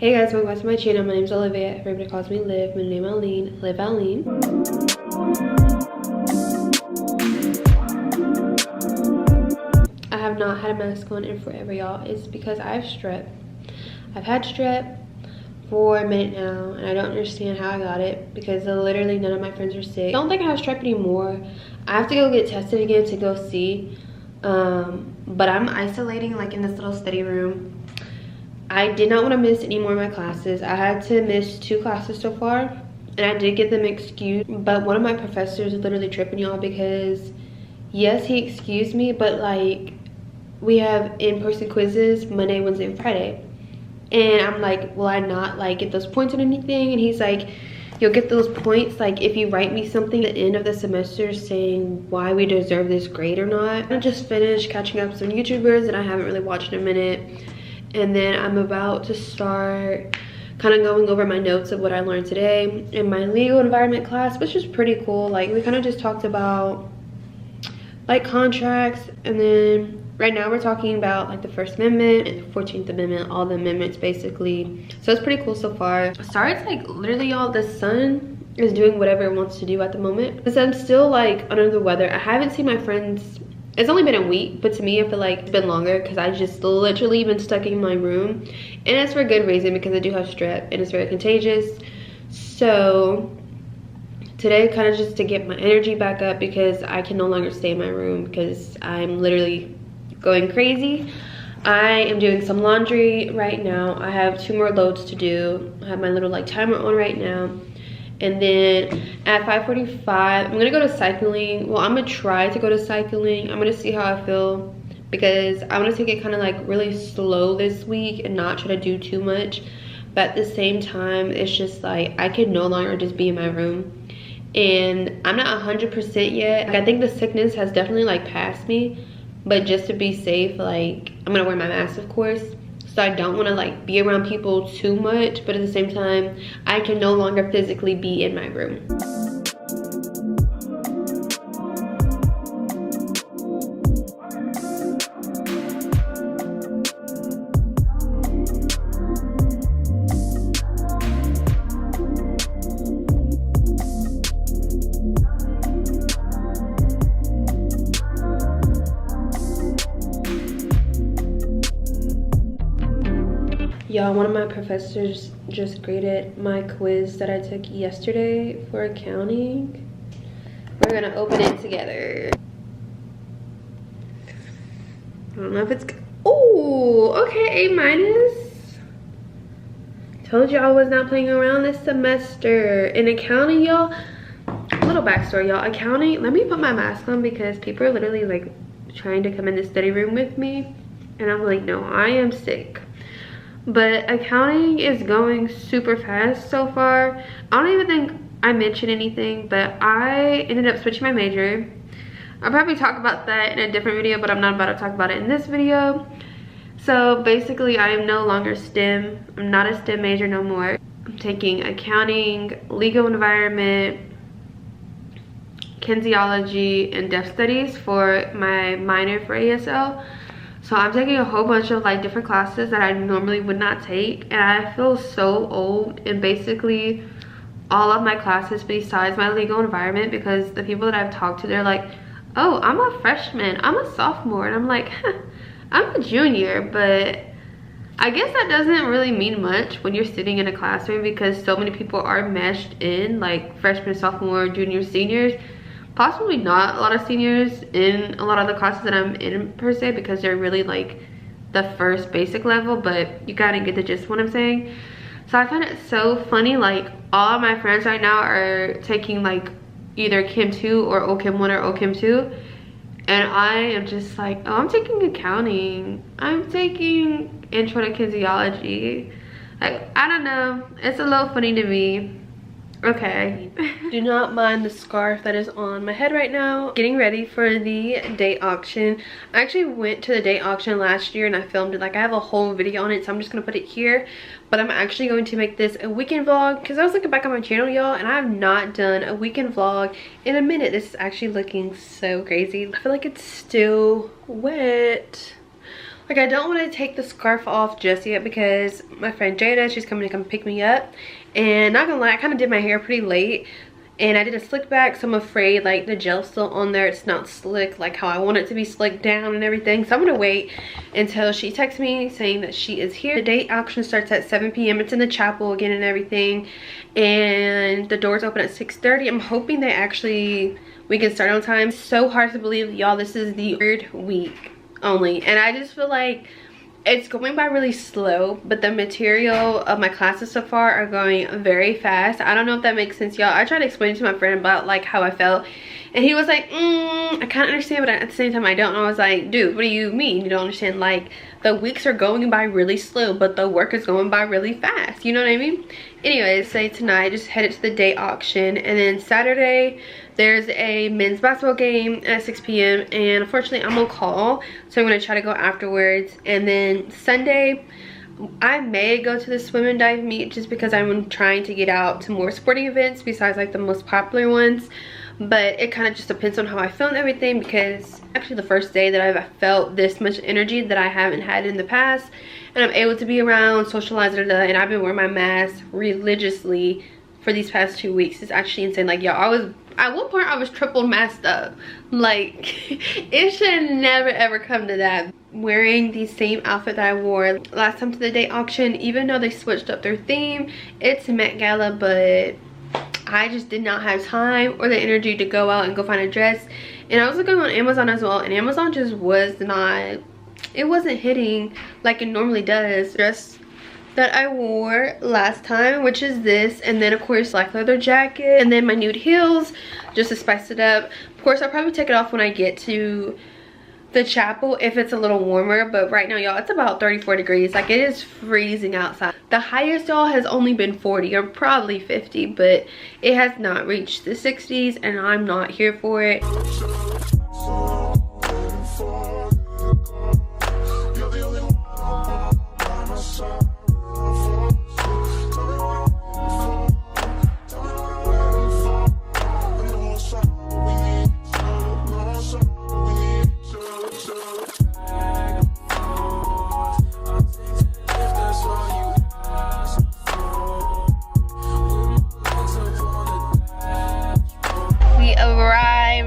Hey guys, welcome back to my channel. My name is Olivia. Everybody calls me Liv. My name is Alene. Liv Alene. I have not had a mask on in forever, y'all. It's because I have strep. I've had strep for a minute now, and I don't understand how I got it because literally none of my friends are sick. I don't think I have strep anymore. I have to go get tested again to go see. But I'm isolating like in this little study room. I did not want to miss any more of my classes. I had to miss 2 classes so far, and I did get them excused, but one of my professors is literally tripping, y'all, because yes, he excused me, but like we have in-person quizzes Monday, Wednesday, and Friday, and I'm like, will I not like get those points or anything? And he's like, you'll get those points like if you write me something at the end of the semester saying why we deserve this grade or not. I just finished catching up some YouTubers that I haven't really watched in a minute. And then I'm about to start kind of going over my notes of what I learned today in my legal environment class, which is pretty cool. Like we kind of just talked about like contracts, and then right now we're talking about like the First Amendment and the 14th Amendment, all the amendments basically. So it's pretty cool so far. Sorry, it's like literally, y'all, the sun is doing whatever it wants to do at the moment because I'm still like under the weather. I haven't seen my friends. It's only been a week, but to me I feel like it's been longer because I just literally been stuck in my room, and it's for a good reason because I do have strep and it's very contagious. So today kind of just to get my energy back up because I can no longer stay in my room because I'm literally going crazy. I am doing some laundry right now. I have 2 more loads to do. I have my little like timer on right now. And then at 5:45, I'm gonna go to cycling. Well, I'm gonna try to go to cycling. I'm gonna see how I feel because I want to take it kind of like really slow this week and not try to do too much. But at the same time, it's just like I can no longer just be in my room. And I'm not 100% yet. Like, I think the sickness has definitely like passed me. But just to be safe, like I'm gonna wear my mask, of course. So I don't want to like be around people too much, but at the same time, I can no longer physically be in my room. Y'all, one of my professors just graded my quiz that I took yesterday for accounting. We're gonna open it together. I don't know if it's, oh, okay, A-. Told you I was not playing around this semester. In accounting, y'all, a little backstory, y'all. Accounting, let me put my mask on because people are literally like trying to come in the study room with me. And I'm like, no, I am sick. But accounting is going super fast so far. I don't even think I mentioned anything, but I ended up switching my major. I'll probably talk about that in a different video, but I'm not about to talk about it in this video. So basically, I am no longer STEM. I'm not a STEM major no more. I'm taking accounting, legal environment, kinesiology, and deaf studies for my minor for ASL. So I'm taking a whole bunch of like different classes that I normally would not take, and I feel so old in basically all of my classes besides my legal environment, because the people that I've talked to, they're like, oh, I'm a freshman, I'm a sophomore, and I'm like, I'm a junior. But I guess that doesn't really mean much when you're sitting in a classroom because so many people are meshed in, like freshmen, sophomore, juniors, seniors. Possibly not a lot of seniors in a lot of the classes that I'm in per se because they're really like the first basic level, but you gotta get the gist of what I'm saying. So I find it so funny, like all of my friends right now are taking like either Chem 2 or OChem 1 or OChem 2, and I am just like, oh, I'm taking accounting, I'm taking intro to kinesiology. Like, I don't know, it's a little funny to me. Okay. Do not mind the scarf that is on my head right now. Getting ready for the date auction. I actually went to the date auction last year and I filmed it. Like, I have a whole video on it, so I'm just gonna put it here. But I'm actually going to make this a weekend vlog because I was looking back on my channel, y'all, and I have not done a weekend vlog in a minute. This is actually looking so crazy. I feel like it's still wet. Like, I don't want to take the scarf off just yet because my friend Jada, she's coming to come pick me up. And not gonna lie, I kind of did my hair pretty late. And I did a slick back, so I'm afraid like the gel's still on there. It's not slick like how I want it to be slicked down and everything. So I'm gonna wait until she texts me saying that she is here. The date auction starts at 7 p.m. It's in the chapel again and everything. And the doors open at 6:30. I'm hoping we can start on time. It's so hard to believe, y'all, this is the 3rd week only. And I just feel like it's going by really slow, but the material of my classes so far are going very fast. I don't know if that makes sense, y'all. I tried to explain to my friend about like how I felt, and he was like, I kind of understand, but at the same time I don't. And I was like, dude, what do you mean you don't understand? Like, the weeks are going by really slow, but the work is going by really fast, you know what I mean? Anyways, say tonight I just headed to the day auction, and then Saturday there's a men's basketball game at 6 p.m. and unfortunately I'm on call, so I'm gonna try to go afterwards. And then Sunday I may go to the swim and dive meet just because I'm trying to get out to more sporting events besides like the most popular ones. But it kind of just depends on how I feel and everything, because actually the first day that I've felt this much energy that I haven't had in the past, and I'm able to be around, socialize, and I've been wearing my mask religiously for these past 2 weeks. It's actually insane. Like, y'all, at one point I was triple masked up. Like, it should never ever come to that. Wearing the same outfit that I wore last time to the day auction, even though they switched up their theme. It's Met Gala, but I just did not have time or the energy to go out and go find a dress. And I was looking on Amazon as well, and Amazon just was not, it wasn't hitting like it normally does. Dress that I wore last time, which is this, and then of course black leather jacket, and then my nude heels just to spice it up. Of course I'll probably take it off when I get to the chapel if it's a little warmer, but right now, y'all, it's about 34 degrees. Like, it is freezing outside. The highest, y'all, has only been 40 or probably 50, but it has not reached the 60s, and I'm not here for it.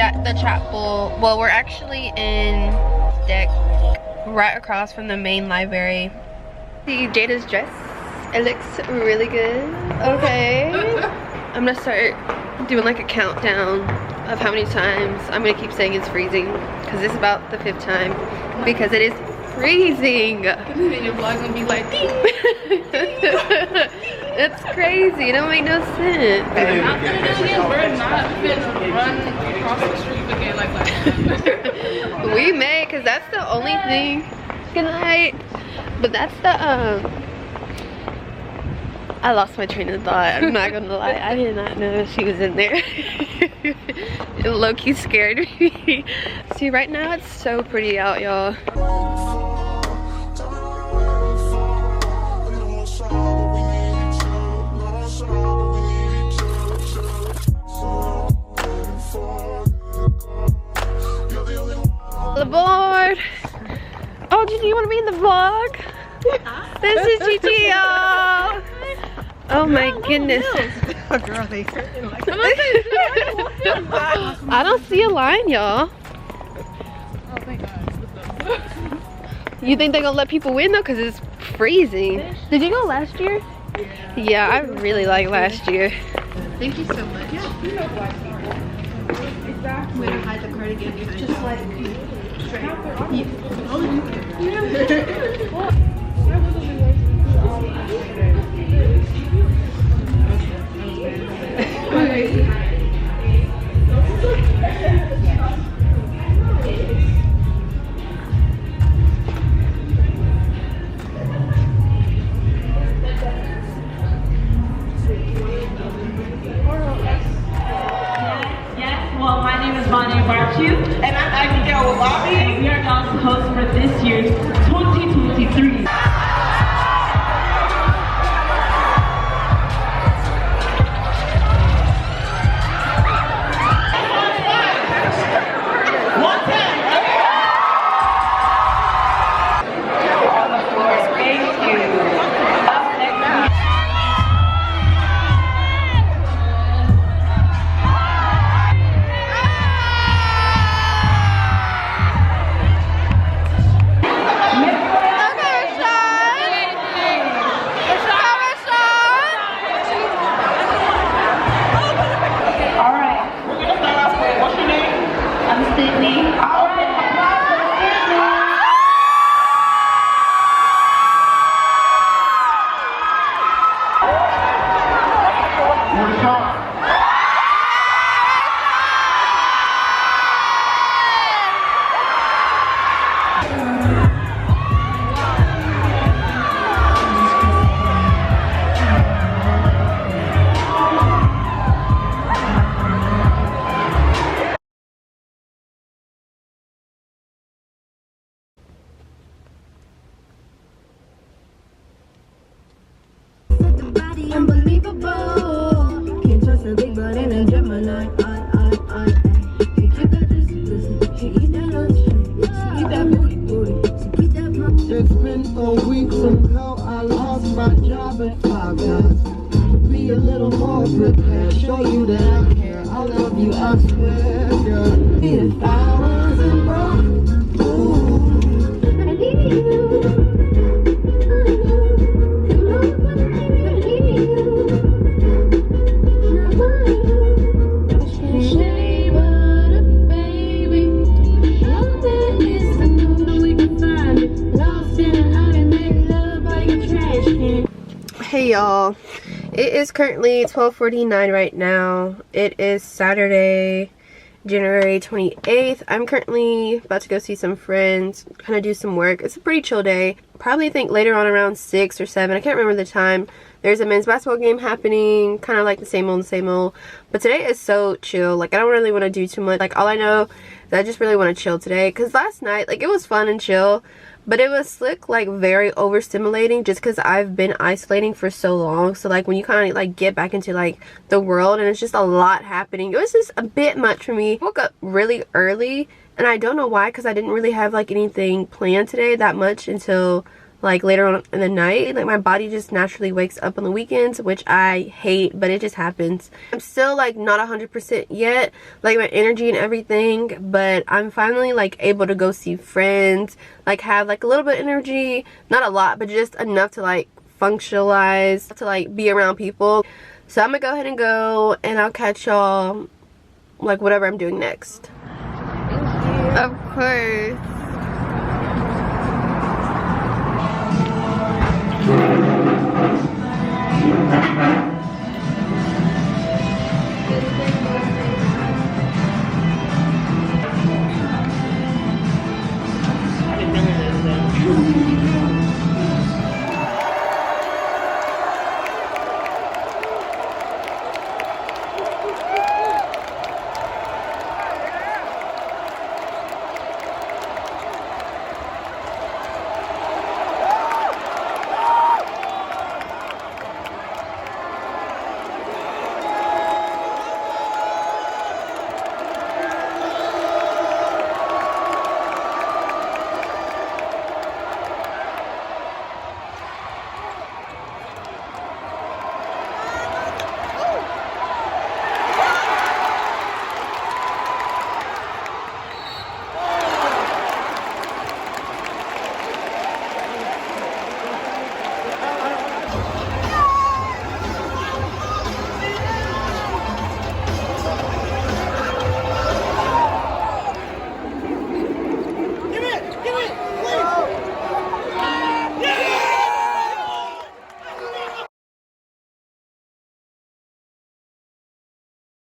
At the chapel. Well, we're actually in deck right across from the main library. See Jada's dress, it looks really good. Okay, I'm gonna start doing like a countdown of how many times I'm gonna keep saying it's freezing, because it's about the 5th time, because it is freezing. Your vlog's gonna be like ding. It's crazy. It don't make no sense. We're not gonna run across the street again like that. We may, because that's the only thing. Good night. But that's the I lost my train of thought. I'm not gonna lie. I did not know she was in there. It low-key scared me. See, right now it's so pretty out, y'all. The board. Oh, Gigi, you want to be in the vlog? This is Gigi, y'all. Oh my goodness. Girl, they I don't see a line, y'all. Oh my God. You think they're gonna let people win though? Cause it's freezing. Did you go last year? Yeah, I really liked last year. Thank you so much. Yeah. Exactly. I'm gonna hide the cardigan behind. Just like and I'm Abigail Lobby. And we are now the host for this year's 2023. Unbelievable. Can't trust a big butt in a Gemini. It's been a week, somehow I lost my job at Five Guys. Be a little more prepared, show you that I care. I love you, I swear, girl. If I wasn't broke, ooh, I need you. Hey y'all, it is currently 12:49 right now. It is Saturday, January 28th. I'm currently about to go see some friends, kind of do some work. It's a pretty chill day. Probably think later on around 6 or 7, I can't remember the time, there's a men's basketball game happening, kind of like the same old. But today is so chill. Like, I don't really want to do too much. Like, all I know is I just really want to chill today, because last night, like, it was fun and chill, but it was like very overstimulating just because I've been isolating for so long. So like when you kind of like get back into like the world and it's just a lot happening, it was just a bit much for me. I woke up really early and I don't know why, because I didn't really have like anything planned today that much until like later on in the night. Like, my body just naturally wakes up on the weekends, which I hate, but it just happens. I'm still like not 100% yet, like my energy and everything, but I'm finally like able to go see friends, like have like a little bit of energy, not a lot, but just enough to like functionalize, to like be around people. So I'm gonna go ahead and go, and I'll catch y'all like whatever I'm doing next. Of course.